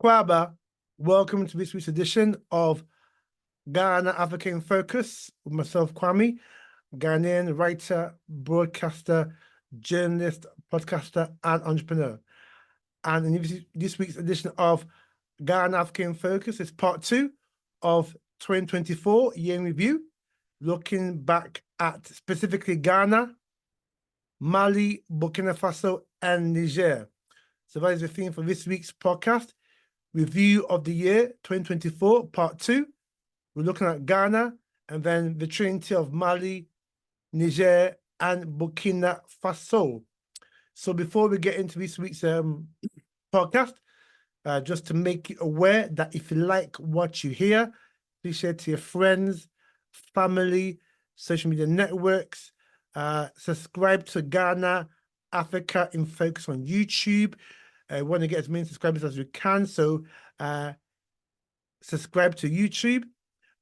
Kwaba, welcome to this week's edition of Ghana Africa in Focus with myself, Kwame, Ghanaian writer, broadcaster, journalist, podcaster, and entrepreneur. And in this week's edition of Ghana Africa in Focus is part 2 of 2024 year in review, looking back at specifically Ghana, Mali, Burkina Faso, and Niger. So that is the theme for this week's podcast. Review of the year 2024, part 2. We're looking at Ghana and then the trinity of Mali, Niger, and Burkina Faso. So before we get into this week's podcast, just to make you aware that if you like what you hear, please share to your friends, family, social media networks. Subscribe to Ghana Africa in Focus on YouTube. I want to get as many subscribers as we can, so subscribe to YouTube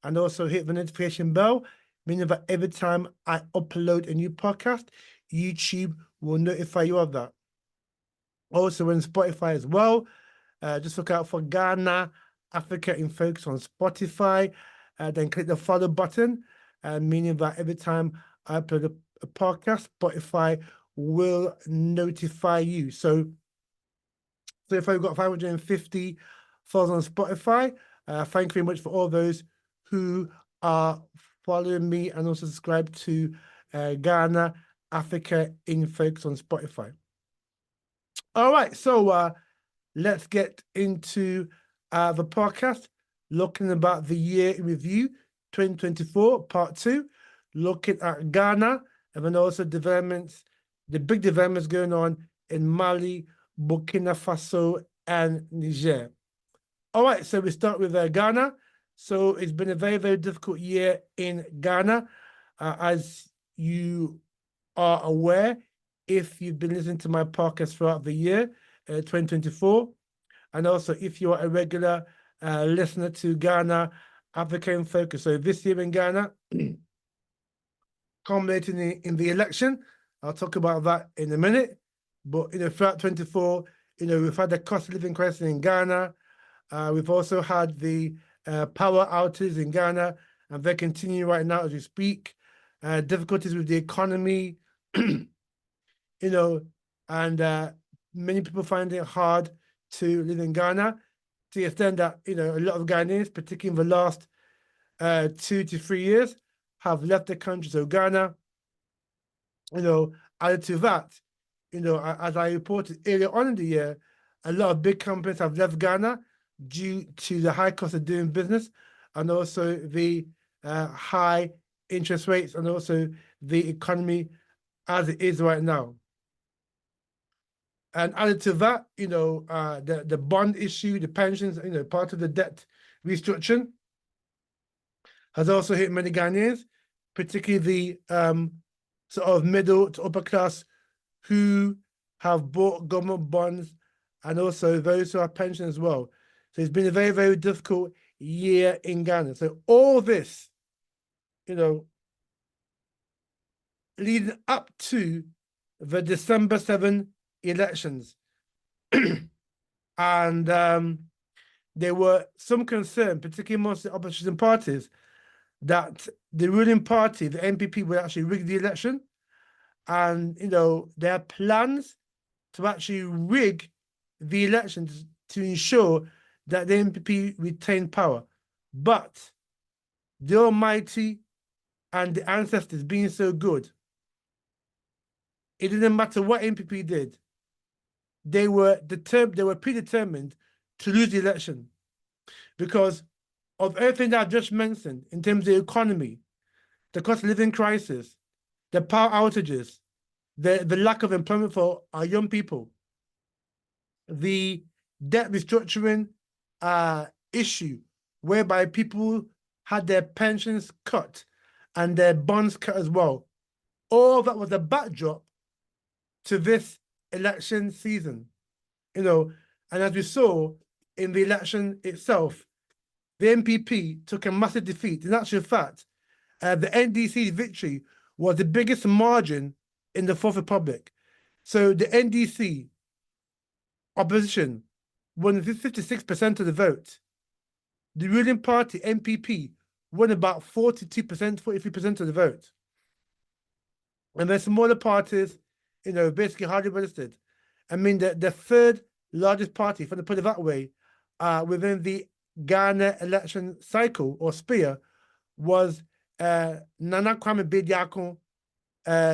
and also hit the notification bell, meaning that every time I upload a new podcast, YouTube will notify you of that. Also on Spotify as well, just look out for Ghana Africa in Focus on Spotify, then click the follow button, meaning that every time I upload a podcast, Spotify will notify you. So if I've got 550 followers on Spotify, thank you very much for all those who are following me and also subscribe to Ghana Africa in Focus on Spotify. All right, so let's get into the podcast, looking about the year in review 2024, part 2, looking at Ghana and then also developments, the big developments going on in Mali, Burkina Faso, and Niger. All right, so we start with Ghana. So it's been a very, very difficult year in Ghana. As you are aware, if you've been listening to my podcast throughout the year, 2024, and also if you're a regular listener to Ghana Africa in Focus. So this year in Ghana, culminating in the election, I'll talk about that in a minute. But, throughout 24, we've had the cost of living crisis in Ghana. We've also had the power outages in Ghana, and they're continuing right now as we speak. Difficulties with the economy, and many people find it hard to live in Ghana, to the extent that, a lot of Ghanaians, particularly in the last 2 to 3 years, have left the country. So Ghana, added to that, as I reported earlier on in the year, a lot of big companies have left Ghana due to the high cost of doing business and also the high interest rates and also the economy as it is right now. And added to that, the bond issue, the pensions, part of the debt restructuring has also hit many Ghanaians, particularly the sort of middle to upper class who have bought government bonds and also those who have pensions as well. So it's been a very, very difficult year in Ghana. So all this, leading up to the December 7 elections. And there were some concern, particularly amongst the opposition parties, that the ruling party, the NPP, would actually rig the election. And, there are plans to actually rig the elections to ensure that the NPP retain power. But the Almighty and the ancestors being so good, it didn't matter what NPP did. They were predetermined to lose the election because of everything that I've just mentioned in terms of the economy, the cost of living crisis, the power outages, the lack of employment for our young people, the debt restructuring issue, whereby people had their pensions cut and their bonds cut as well. All that was a backdrop to this election season, and as we saw in the election itself, the NPP took a massive defeat. In actual fact, the NDC's victory was the biggest margin in the Fourth Republic. So the NDC opposition won 56% of the vote. The ruling party, NPP, won about 42%, 43% of the vote. And then smaller parties, basically hardly registered. I mean, the third largest party, if I put it that way, within the Ghana election cycle or sphere was Nana Kwame Bediako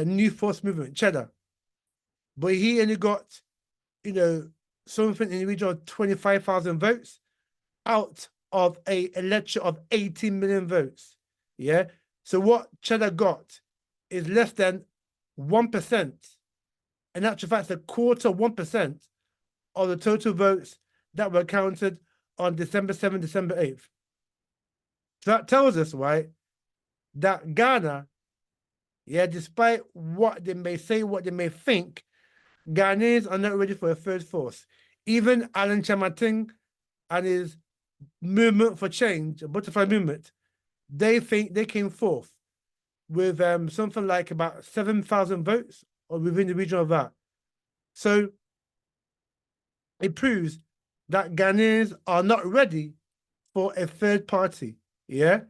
New Force Movement, Cheddar. But he only got, something in the region of 25,000 votes out of a electorate of 18 million votes. Yeah. So what Cheddar got is less than 1%. In actual fact, it's a quarter, 1% of the total votes that were counted on December 7th, December 8th. So that tells us, right, that Ghana, despite what they may say, what they may think, Ghanaians are not ready for a third force. Even Alan Chamating and his movement for change, a butterfly movement, they think they came fourth with something like about 7,000 votes or within the region of that. So it proves that Ghanaians are not ready for a third party. Yeah.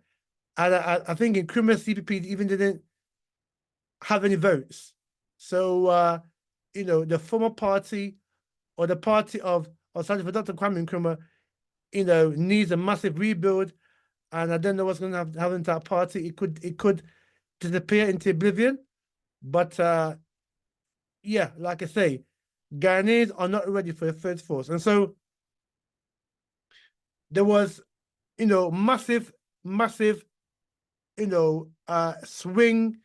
And I think in Nkrumah CPP even didn't have any votes. So, the former party or the party of Sergeant for Dr. Kwame Nkrumah, needs a massive rebuild. And I don't know what's going to happen to that party. It could disappear into oblivion. But like I say, Ghanaians are not ready for a third force. And so there was, massive, swing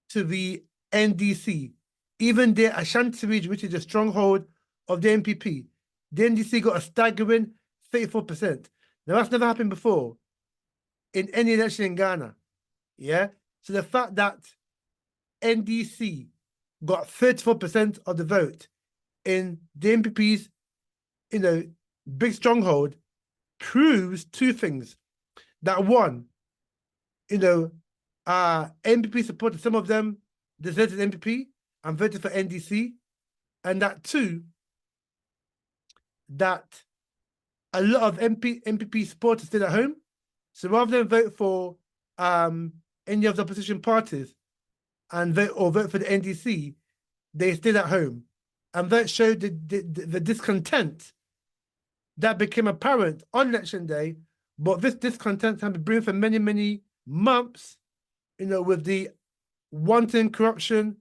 to the NDC. Even the Ashanti region, which is a stronghold of the NPP, the NDC got a staggering 34%. Now, that's never happened before in any election in Ghana. Yeah. So the fact that NDC got 34% of the vote in the NPP's, big stronghold proves two things. That one, NPP supported, some of them deserted NPP and voted for NDC. And that two, that a lot of NPP supporters stayed at home. So rather than vote for any of the opposition parties and vote for the NDC, they stayed at home. And that showed the discontent that became apparent on election day. But this discontent has been brewing for many, many months, with the wanton corruption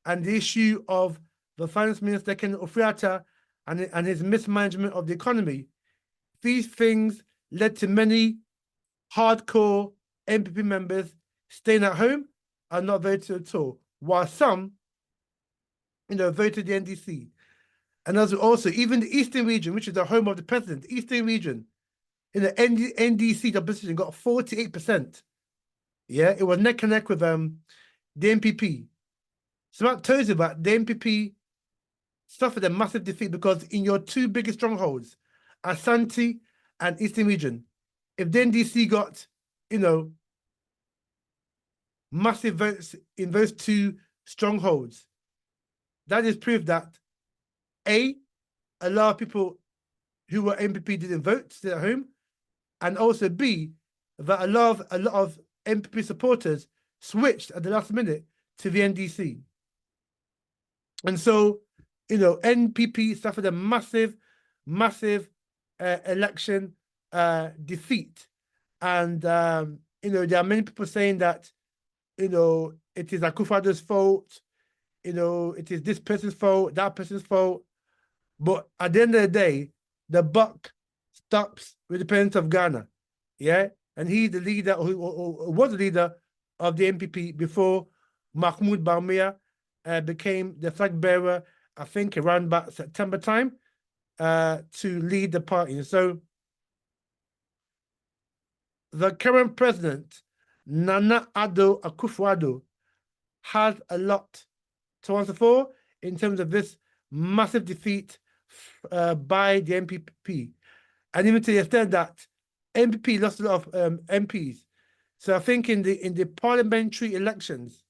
and the issue of the finance minister, Ken Ofriata, and his mismanagement of the economy. These things led to many hardcore NPP members staying at home and not voting at all, while some, voted the NDC. And as also, even the Eastern region, which is the home of the president, the Eastern region, in the NDC, the opposition got 48%. Yeah, it was neck and neck with the NPP. So that tells you that the NPP suffered a massive defeat because in your two biggest strongholds, Ashanti and Eastern region, if the NDC got, massive votes in those two strongholds, that is proof that a lot of people who were NPP didn't vote, stayed at home, and also B, that a lot of NPP supporters switched at the last minute to the NDC. And so, NPP suffered a massive election defeat. And, there are many people saying that, it is Akufo-Addo's fault, it is this person's fault, that person's fault. But at the end of the day, the buck stops with the president of Ghana. Yeah. And he's the leader, who was the leader of the NPP before Mahmoud Bawumia became the flag bearer, I think around about September time, to lead the party. And so the current president, Nana Addo Akufo-Addo, has a lot to answer for in terms of this massive defeat by the NPP. And even to the extent that NPP lost a lot of MPs. So I think in the parliamentary elections,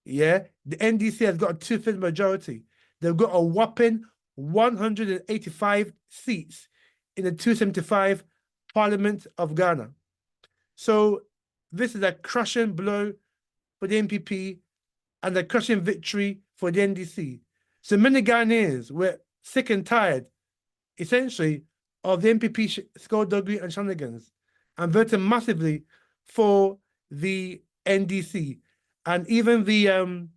the NDC has got a 2/3 majority. They've got a whopping 185 seats in the 275 Parliament of Ghana. So this is a crushing blow for the NPP and a crushing victory for the NDC. So many Ghanaians were sick and tired, essentially, of the NPP skullduggery and shenanigans, and voted massively for the NDC, and even the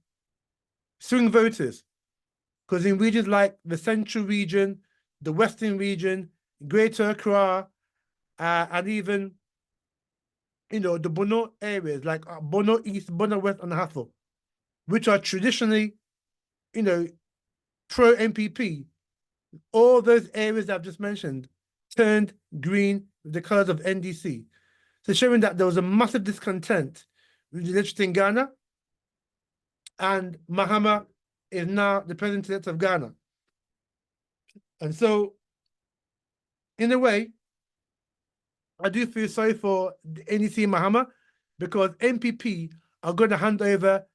swing voters, because in regions like the Central region, the Western region, Greater Accra, and even the Bono areas like Bono East, Bono West, and Hassel, which are traditionally, pro NPP, all those areas I've just mentioned turned green with the colors of NDC. So showing that there was a massive discontent with the electorate in Ghana, and Mahama is now the president-elect of Ghana. And so, in a way, I do feel sorry for the NDC Mahama, because NPP are going to hand over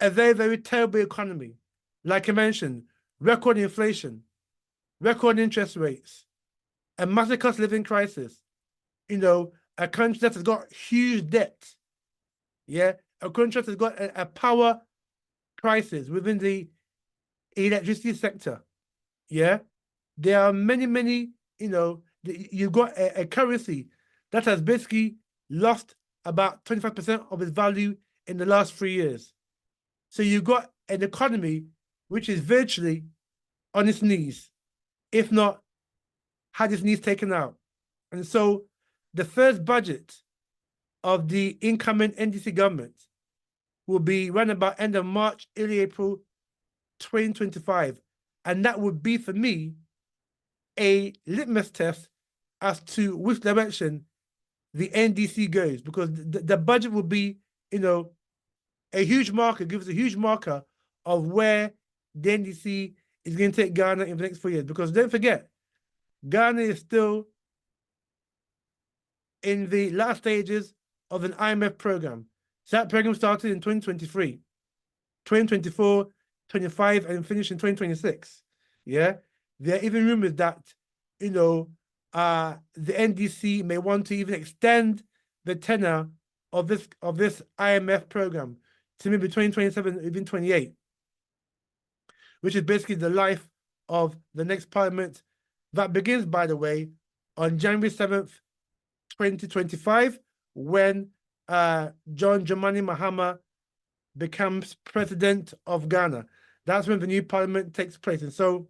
a very, very terrible economy. Like I mentioned, record inflation, record interest rates, a massive cost of living crisis, a country that has got huge debt, a country that has got a power crisis within the electricity sector, there are many, you've got a currency that has basically lost about 25% of its value in the last 3 years. So you've got an economy which is virtually on its knees, if not had its knees taken out. And so the first budget of the incoming NDC government will be run about end of March, early April 2025. And that would be, for me, a litmus test as to which direction the NDC goes, because the budget will be, a huge marker, gives a huge marker of where the NDC is going to take Ghana in the next 4 years. Because don't forget, Ghana is still in the last stages of an IMF program. So that program started in 2023, 2024, 25, and finished in 2026. There are even rumors that, the NDC may want to even extend the tenure of this IMF program to maybe 2027, even 28, which is basically the life of the next parliament that begins, by the way, on January 7th, 2025, when John Dramani Mahama becomes president of Ghana. That's when the new parliament takes place. And so,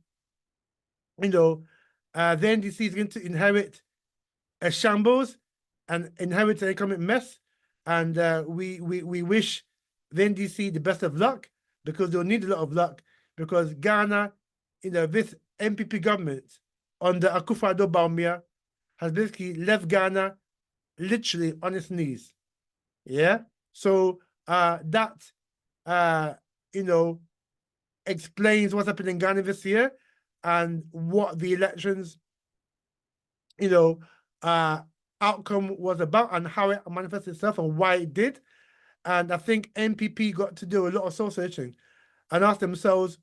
the NDC is going to inherit a shambles and inherit an economic mess. And we wish the NDC the best of luck, because they'll need a lot of luck, because Ghana, this NPP government under Akufo-Addo Bawumia has basically left Ghana literally on its knees. So that explains what's happened in Ghana this year, and what the elections outcome was about, and how it manifested itself, and why it did. And I think NPP got to do a lot of soul searching and ask themselves,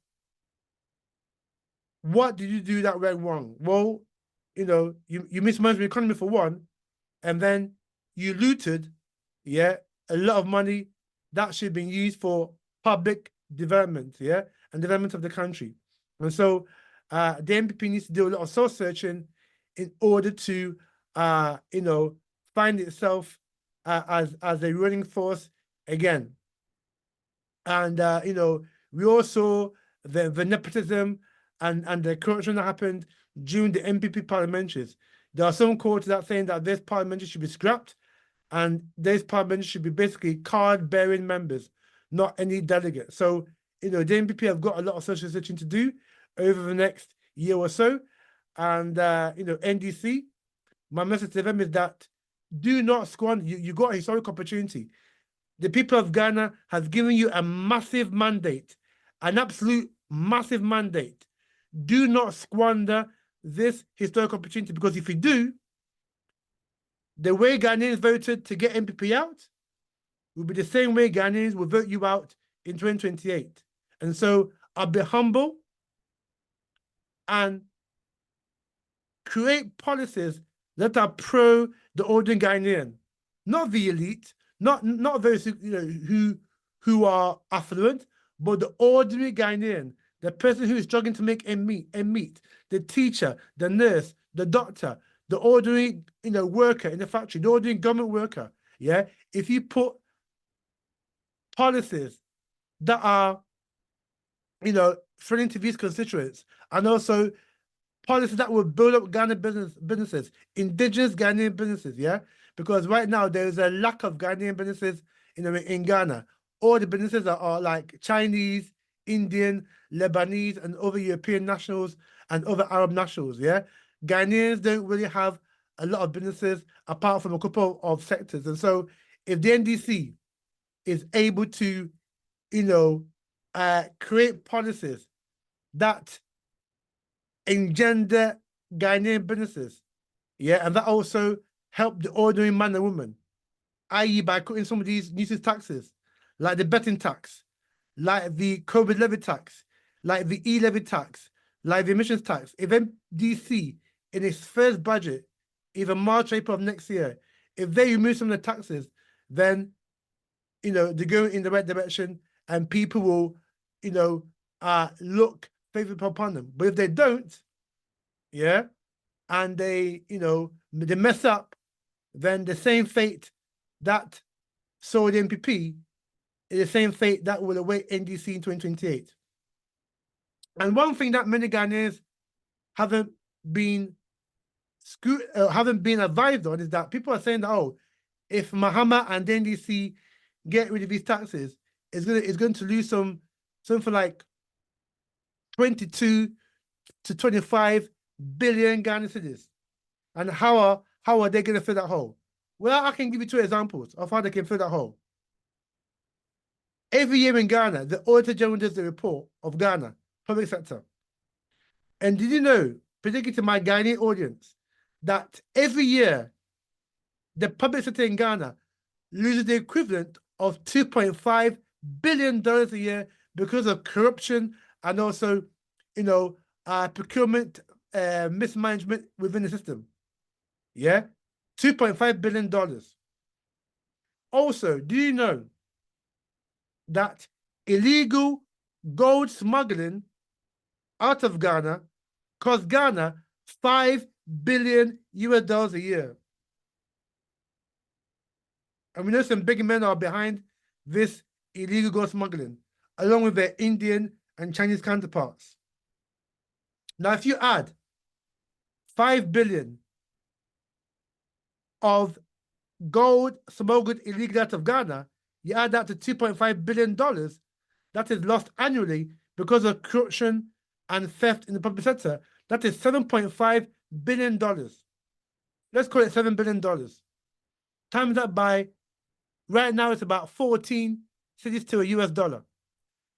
what did you do that went wrong? Well, you mismanaged the economy for one, and then you looted, a lot of money that should have been used for public development, and development of the country. And so the NPP needs to do a lot of soul searching in order to, find itself as a ruling force again. And we all saw the nepotism and the corruption that happened during the NPP parliamentaries. There are some quarters that saying that this parliamentary should be scrapped, and this parliamentary should be basically card-bearing members, not any delegates. So, the NPP have got a lot of social searching to do over the next year or so. And, NDC, my message to them is that do not squander. You got a historic opportunity. The people of Ghana has given you a massive mandate, an absolute massive mandate. Do not squander this historic opportunity, because if you do, the way Ghanaians voted to get NPP out will be the same way Ghanaians will vote you out in 2028. And so I'll be humble and create policies that are pro the ordinary Ghanaian, not the elite, not those who are affluent, but the ordinary Ghanaian, the person who is struggling to make ends meet, the teacher, the nurse, the doctor, the ordinary worker in the factory, the ordinary government worker. Yeah, if you put policies that are friendly to these constituents, and also policies that will build up Ghana businesses, indigenous Ghanaian businesses, yeah? Because right now there is a lack of Ghanaian businesses in Ghana. All the businesses are like Chinese, Indian, Lebanese, and other European nationals and other Arab nationals, yeah? Ghanaians don't really have a lot of businesses apart from a couple of sectors. And so if the NDC is able to, create policies that engender Ghanaian businesses, yeah, and that also help the ordinary man and woman, i.e. by cutting some of these nuisance taxes, like the betting tax, like the COVID levy tax, like the e-levy tax, like the emissions tax. If MDC in its first budget, either March, April of next year, if they remove some of the taxes, then they're going in the right direction and people will, look favorable upon them. But if they don't, yeah, and they mess up, then the same fate that saw the MPP is the same fate that will await NDC in 2028. And one thing that many Ghanaians haven't been advised on is that people are saying that, oh, if Mahama and the NDC get rid of these taxes, it's going to lose something like 22 to 25 billion Ghana cedis. And how are they going to fill that hole? Well, I can give you two examples of how they can fill that hole. Every year in Ghana, the Auditor General does the report of Ghana, public sector. And did you know, particularly to my Ghanaian audience, that every year, the public sector in Ghana loses the equivalent of $2.5 billion a year because of corruption and also, procurement mismanagement within the system. Yeah, $2.5 billion. Also, do you know that illegal gold smuggling out of Ghana costs Ghana $5 billion a year? And we know some big men are behind this illegal gold smuggling, along with their Indian and Chinese counterparts. Now, if you add 5 billion of gold smuggled illegally out of Ghana, you add that to $2.5 billion that is lost annually because of corruption and theft in the public sector. That is $7.5 billion. Let's call it $7 billion. Times that by, right now it's about 14 cities to a US dollar.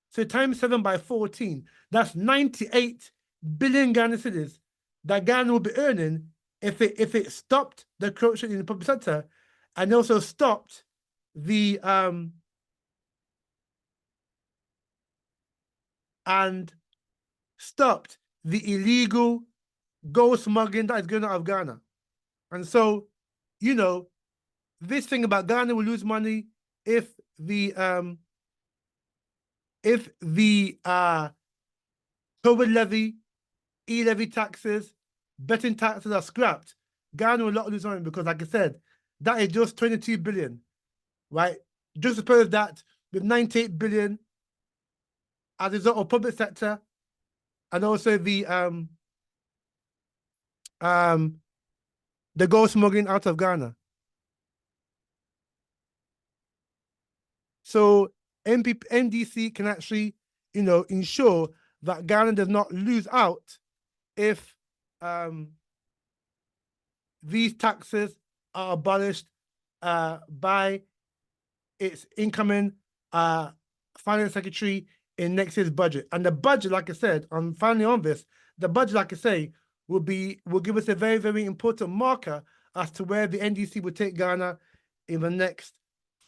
So times 7 by 14, that's 98 billion Ghana cedis that Ghana will be earning if it stopped the corruption in the public sector and also stopped the illegal gold smuggling that is going out of Ghana. And so, this thing about Ghana will lose money if the COVID levy, e-levy taxes, betting taxes are scrapped. Ghana will not lose money because, like I said, that is just 22 billion, right? Just suppose that with 98 billion as a result of public sector and also the gold smuggling out of Ghana. So NDC can actually, ensure that Ghana does not lose out if these taxes are abolished by its incoming finance secretary in next year's budget. And the budget, like I said, finally on this, the budget, like I say, will give us a very, very important marker as to where the NDC will take Ghana in the next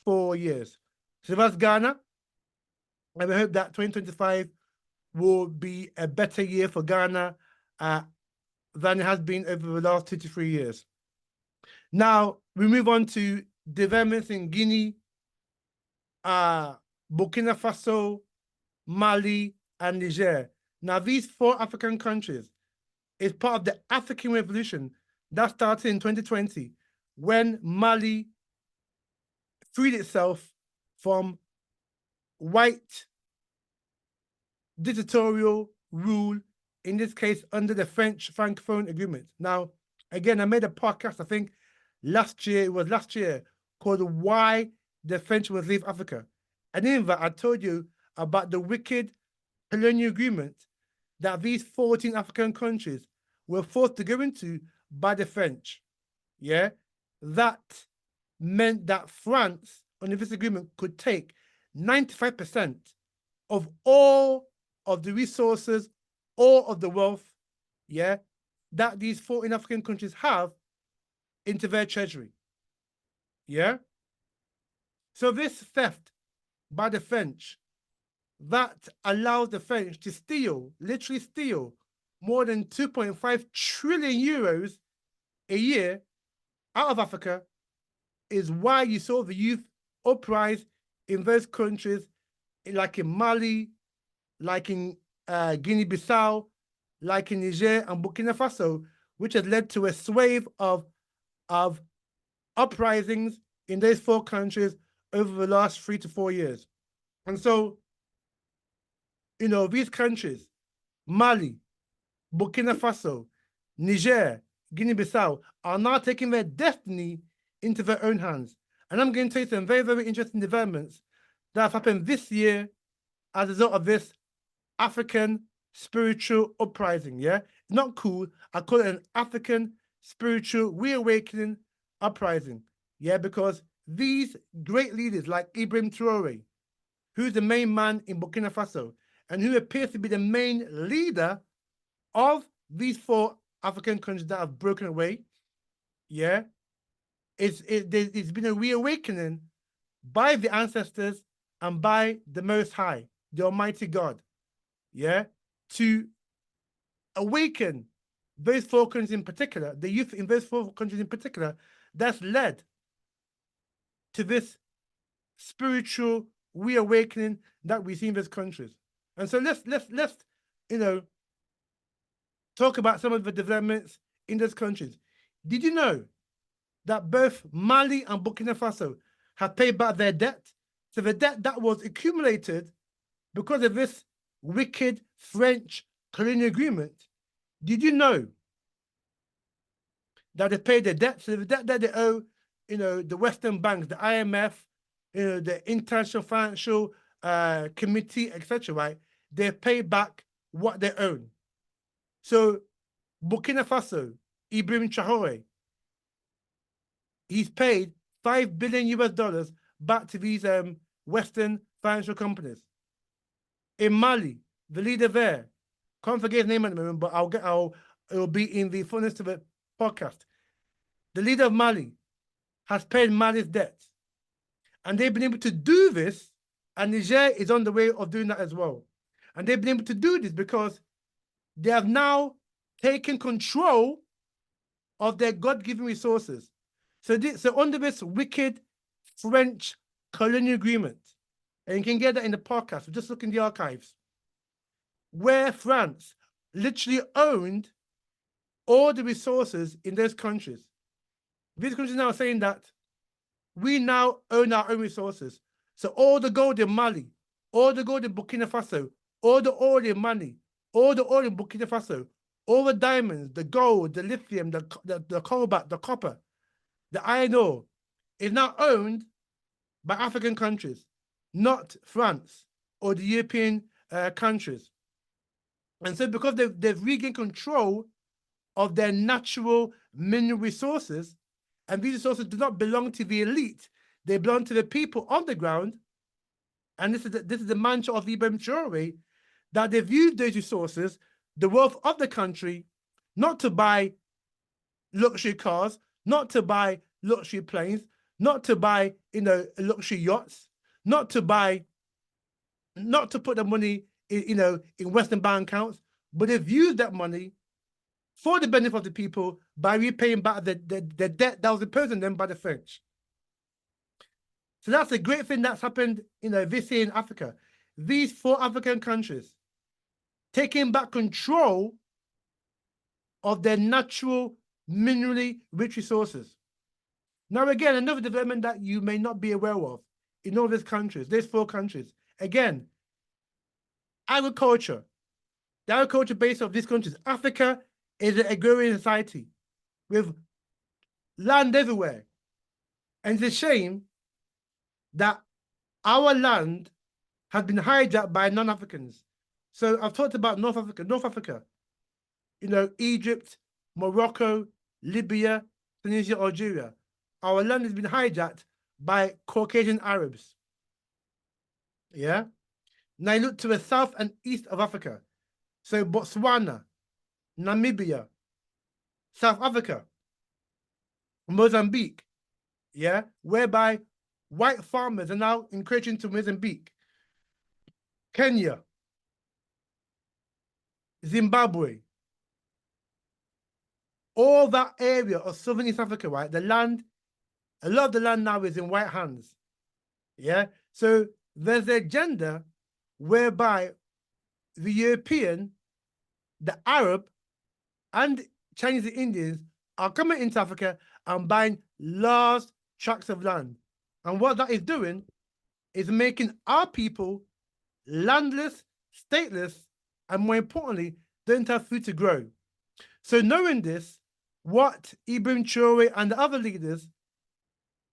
4 years. So that's Ghana. And we hope that 2025 will be a better year for Ghana than it has been over the last 2 to 3 years. Now, we move on to developments in Guinea, Burkina Faso, Mali, and Niger. Now, these 4 African countries is part of the African Revolution that started in 2020 when Mali freed itself from white dictatorial rule, in this case under the French Francophone Agreement. Now, again, I made a podcast, I think last year, called Why the French Will Leave Africa. And in that, I told you about the wicked colonial agreement that these 14 African countries were forced to go into by the French. Yeah, that meant that France, under this agreement, could take 95% of all of the resources, all of the wealth, yeah, that these 14 African countries have into their treasury. Yeah. So this theft by the French that allows the French to steal, literally steal, more than 2.5 trillion euros a year out of Africa is why you saw the youth uprise in those countries, like in Mali, like in Guinea-Bissau, like in Niger and Burkina Faso, which has led to a swathe of uprisings in those 4 countries over the last 3 to 4 years. And so, you know, these countries, Mali, Burkina Faso, Niger, Guinea-Bissau, are now taking their destiny into their own hands. And I'm going to tell you some very, very interesting developments that have happened this year as a result of this African spiritual uprising. Yeah, not cool. I call it an African spiritual reawakening uprising. Yeah, because these great leaders like Ibrahim Traore, who's the main man in Burkina Faso and who appears to be the main leader of these 4 African countries that have broken away, yeah, it's been a reawakening by the ancestors and by the Most High, the Almighty God, yeah, to awaken those 4 countries in particular, the youth in those 4 countries in particular, that's led to this spiritual reawakening that we see in those countries. And so let's you know, talk about some of the developments in those countries. Did you know that both Mali and Burkina Faso have paid back their debt? So the debt that was accumulated because of this wicked French colonial agreement, did you know that they paid their debt? So the debt that they owe, you know, the Western banks, the IMF, you know, the International Financial Committee, etc., right? They pay back what they own. So Burkina Faso, Ibrahim Traore, he's paid $5 billion US back to these Western financial companies. In Mali, the leader there, can't forget his name at the moment, but it'll be in the fullness of the podcast. The leader of Mali has paid Mali's debts, and they've been able to do this, and Niger is on the way of doing that as well. And they've been able to do this because they have now taken control of their God-given resources. So under this wicked French colonial agreement, and you can get that in the podcast, just look in the archives, where France literally owned all the resources in those countries. These countries now are saying that we now own our own resources. So all the gold in Mali, all the gold in Burkina Faso, all the oil in Mali, all the oil in Burkina Faso, all the diamonds, the gold, the lithium, the cobalt, the copper, the iron ore is now owned by African countries, not France or the European countries. And so because they've regained control of their natural mineral resources, and these resources do not belong to the elite, they belong to the people on the ground. And this is the mantra of Ibrahim Traore, that they've used those resources, the wealth of the country, not to buy luxury cars, not to buy luxury planes, not to buy, you know, luxury yachts, not to put the money in, you know, in Western bank accounts, but they've used that money for the benefit of the people by repaying back the debt that was imposed on them by the French. So that's a great thing that's happened, this year in Africa. These 4 African countries taking back control of their natural, minerally rich resources. Now, again, another development that you may not be aware of in all these countries, these 4 countries, again, agriculture. The agriculture base of these countries, Africa is an agrarian society with land everywhere. And it's a shame that our land has been hijacked by non-Africans. So I've talked about North Africa, Egypt, Morocco, Libya, Tunisia, Algeria. Our land has been hijacked by Caucasian Arabs. Yeah. Now you look to the south and east of Africa. So Botswana, Namibia, South Africa, Mozambique, yeah, whereby white farmers are now encroaching to Mozambique, Kenya, Zimbabwe, all that area of southern East Africa, right? The land, a lot of the land now is in white hands, yeah? So there's the agenda whereby the European, the Arab, and Chinese and Indians are coming into Africa and buying large tracts of land. And what that is doing is making our people landless, stateless, and more importantly, don't have food to grow. So knowing this, what Ibrahim Traore and the other leaders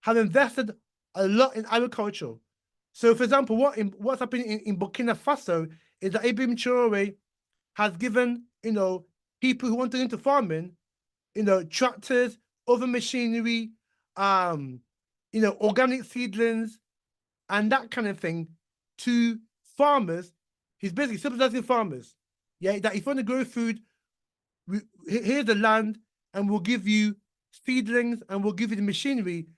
have invested a lot in agriculture. So for example, what's happening in Burkina Faso is that Ibrahim Traore has given, people who want to get into farming, tractors, other machinery, organic seedlings, and that kind of thing to farmers. He's basically subsidizing farmers. Yeah, that if you want to grow food, here's the land, and we'll give you seedlings, and we'll give you the machinery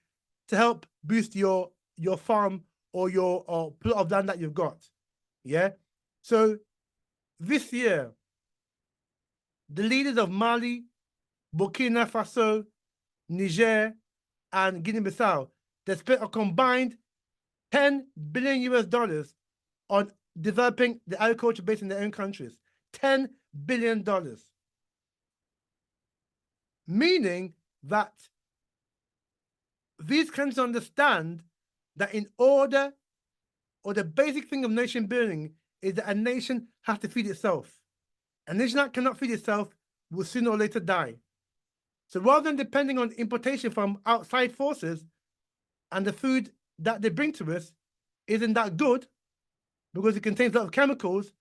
to help boost your farm or your plot of land that you've got. Yeah. So this year, the leaders of Mali, Burkina Faso, Niger, and Guinea-Bissau, they spent a combined $10 billion on developing the agriculture base in their own countries. $10 billion. Meaning that these countries understand that in order, or the basic thing of nation building is that a nation has to feed itself. A nation that cannot feed itself will sooner or later die. So rather than depending on importation from outside forces, and the food that they bring to us isn't that good because it contains a lot of chemicals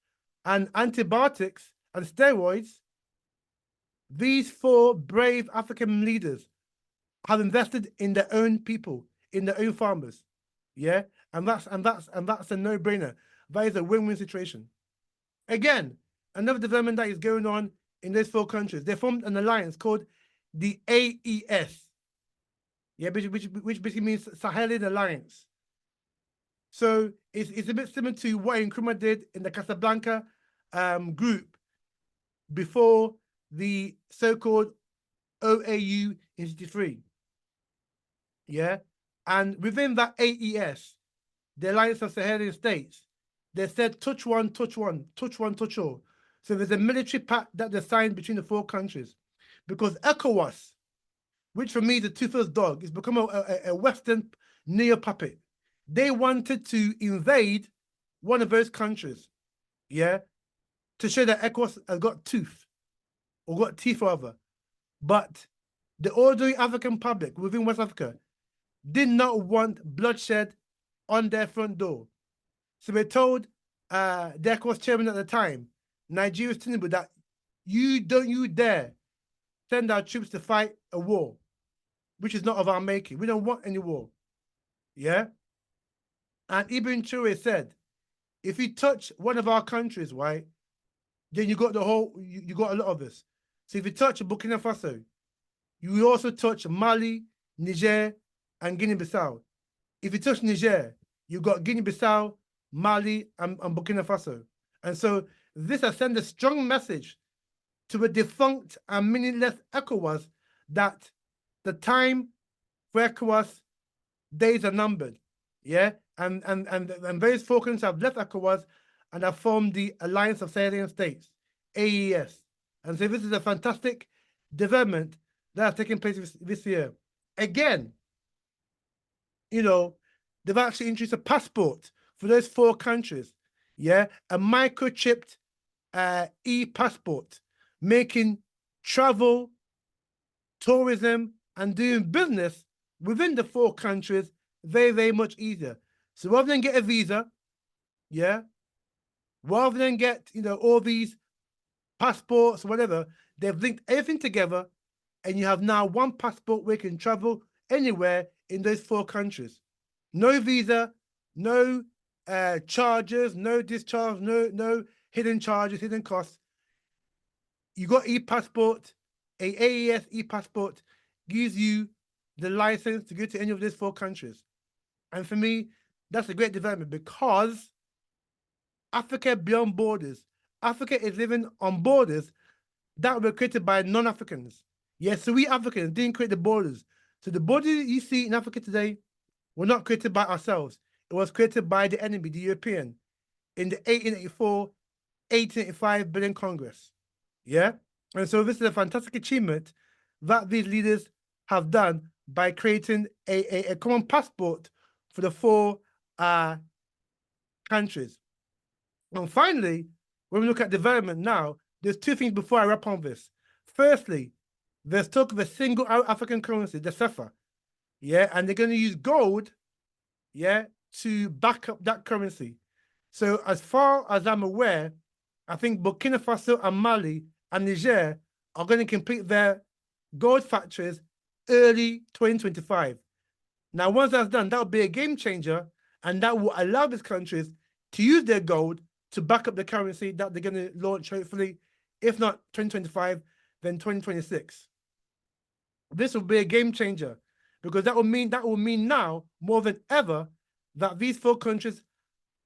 and antibiotics and steroids, these 4 brave African leaders have invested in their own people, in their own farmers. Yeah, and that's a no-brainer. That is a win-win situation. Again, another development that is going on in those 4 countries, they formed an alliance called the AES. Yeah, which basically means Sahelian Alliance. So it's a bit similar to what Nkrumah did in the Casablanca group before the so-called OAU in 63. Yeah, and within that AES, the Alliance of Sahelian States, they said touch one, touch one, touch one, touch all. So there's a military pact that they signed between the 4 countries, because ECOWAS, which for me is the toothless dog, has become a Western neo-puppet. They wanted to invade one of those countries, yeah, to show that ECOWAS has got teeth, or got teeth rather. But the ordinary African public within West Africa did not want bloodshed on their front door. So they told the ECOWAS chairman at the time, Nigeria's Tinubu, that you dare send our troops to fight a war, which is not of our making. We don't want any war. Yeah? And Ibrahim Traore said, if you touch one of our countries, right, then you got the whole, you got a lot of us. So if you touch Burkina Faso, you also touch Mali, Niger, and Guinea-Bissau. If you touch Niger, you got Guinea-Bissau, Mali, and Burkina Faso. And so this has sent a strong message to a defunct and meaningless ECOWAS that the time for ECOWAS days are numbered. Yeah, and various four countries have left ECOWAS and have formed the Alliance of Sahelian States, AES. And so this is a fantastic development that has taken place this year. Again, you know, they've actually introduced a passport for those four countries. Yeah, a microchipped e-passport, making travel, tourism, and doing business within the four countries very, very much easier. So rather than get a visa, yeah, rather than get, all these passports, whatever, they've linked everything together, and you have now one passport where you can travel anywhere in those four countries. No visa, no charges, no discharge, no hidden charges, hidden costs. You got e-passport, a AES e-passport gives you the license to go to any of these four countries. And for me, that's a great development because Africa beyond borders. Africa is living on borders that were created by non-Africans. Yes, so we Africans didn't create the borders. So the borders you see in Africa today were not created by ourselves. It was created by the enemy, the European, in the 1884, 1885 Berlin Congress. Yeah? And so this is a fantastic achievement that these leaders have done by creating a common passport for the four countries. And finally, when we look at development now, there's two things before I wrap on this. Firstly, there's talk of a single African currency, the CFA. Yeah, and they're going to use gold, yeah, to back up that currency. So as far as I'm aware, I think Burkina Faso and Mali and Niger are going to complete their gold factories early 2025. Now, once that's done, that will be a game changer, and that will allow these countries to use their gold to back up the currency that they're going to launch, hopefully, if not 2025, then 2026. This will be a game changer because that will mean now more than ever that these four countries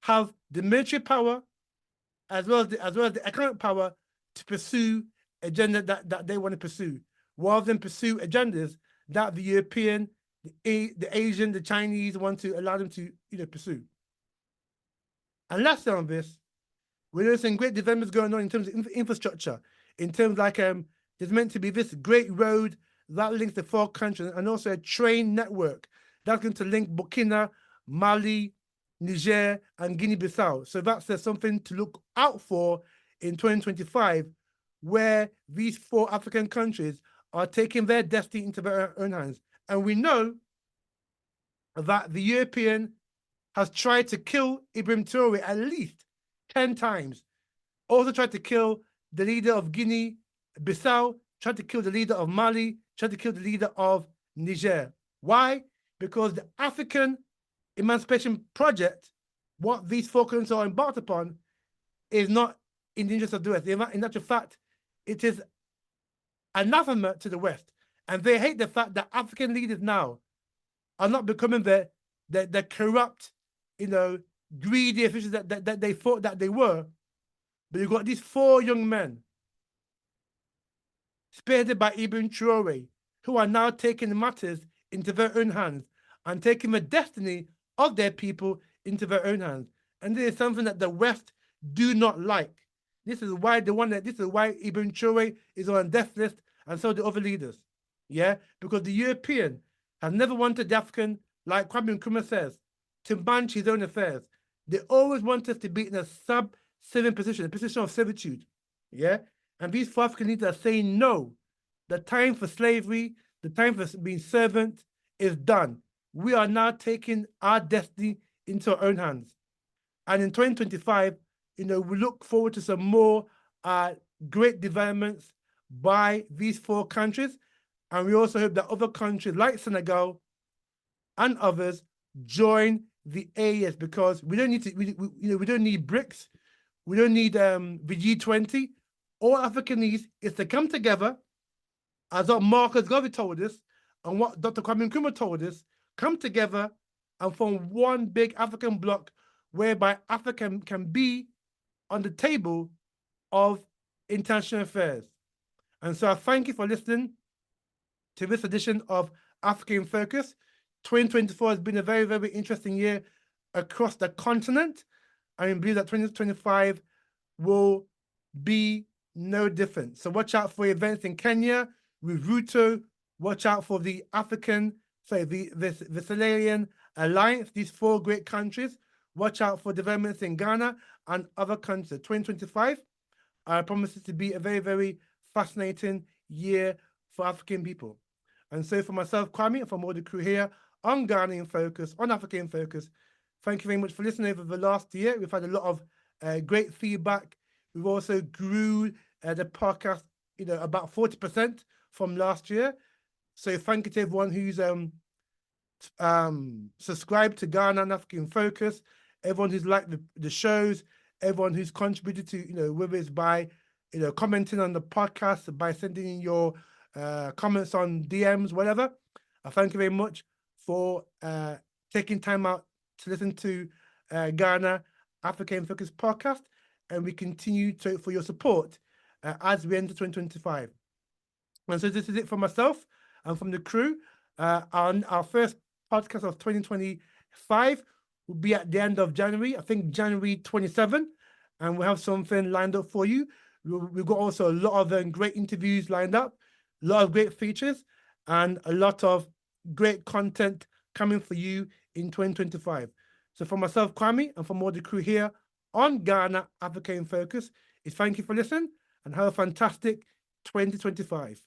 have the military power as well as the economic power to pursue agenda that they want to pursue, rather than pursue agendas that the European, the Asian, the Chinese want to allow them to pursue. And lastly on this, we're noticing great developments going on in terms of infrastructure, in terms like there's meant to be this great road that links the four countries, and also a train network that's going to link Burkina, Mali, Niger, and Guinea-Bissau. So that's something to look out for in 2025, where these four African countries are taking their destiny into their own hands. And we know that the European has tried to kill Ibrahim Traore at least 10 times. Also tried to kill the leader of Guinea-Bissau, tried to kill the leader of Mali, tried to kill the leader of Niger. Why? Because the African emancipation project, what these four countries are embarked upon, is not in the interest of the West. In actual fact, it is anathema to the West. And they hate the fact that African leaders now are not becoming the corrupt, greedy officials that they thought that they were. But you've got these four young men, spearheaded by Ibrahim Traore, who are now taking matters into their own hands and taking the destiny of their people into their own hands. And this is something that the West do not like. This is why Ibrahim Traore is on death list, and so the other leaders. Yeah, because the European has never wanted the African, like Kwame Nkrumah says, to manage his own affairs. They always want us to be in a sub-serving position, a position of servitude. Yeah, and these four African leaders are saying no. The time for slavery, the time for being servant is done. We are now taking our destiny into our own hands. And in 2025, we look forward to some more great developments by these four countries. And we also hope that other countries like Senegal and others join the AES, because we don't need to, we don't need BRICS. We don't need the G20. All Africa needs is to come together, as what Marcus Garvey told us and what Dr. Kwame Nkrumah told us, come together and form one big African bloc whereby Africa can be on the table of international affairs. And so I thank you for listening to this edition of Africa in Focus. 2024 has been a very, very interesting year across the continent. I believe that 2025 will be no different. So watch out for events in Kenya with Ruto. Watch out for the Venezuelan Alliance, these 4 great countries. Watch out for developments in Ghana and other countries. 2025 promises to be a very, very fascinating year for African people. And so for myself, Kwame, and from all the crew here on Ghana in Focus, on Africa in Focus, thank you very much for listening over the last year. We've had a lot of great feedback. We've also grew the podcast, about 40% from last year. So thank you to everyone who's subscribed to Ghana and Africa in Focus, everyone who's liked the shows, everyone who's contributed to, whether it's by, commenting on the podcast, by sending in your comments on DMs, whatever. I thank you very much for taking time out to listen to Ghana Africa in Focus podcast, and we continue for your support as we enter 2025. And so this is it for myself and from the crew. Our first podcast of 2025 will be at the end of January, I think January 27, and we'll have something lined up for you. We've got also a lot of great interviews lined up, a lot of great features, and a lot of great content coming for you in 2025. So for myself, Kwame, and from all the crew here on Ghana Africa in Focus, is thank you for listening and have a fantastic 2025.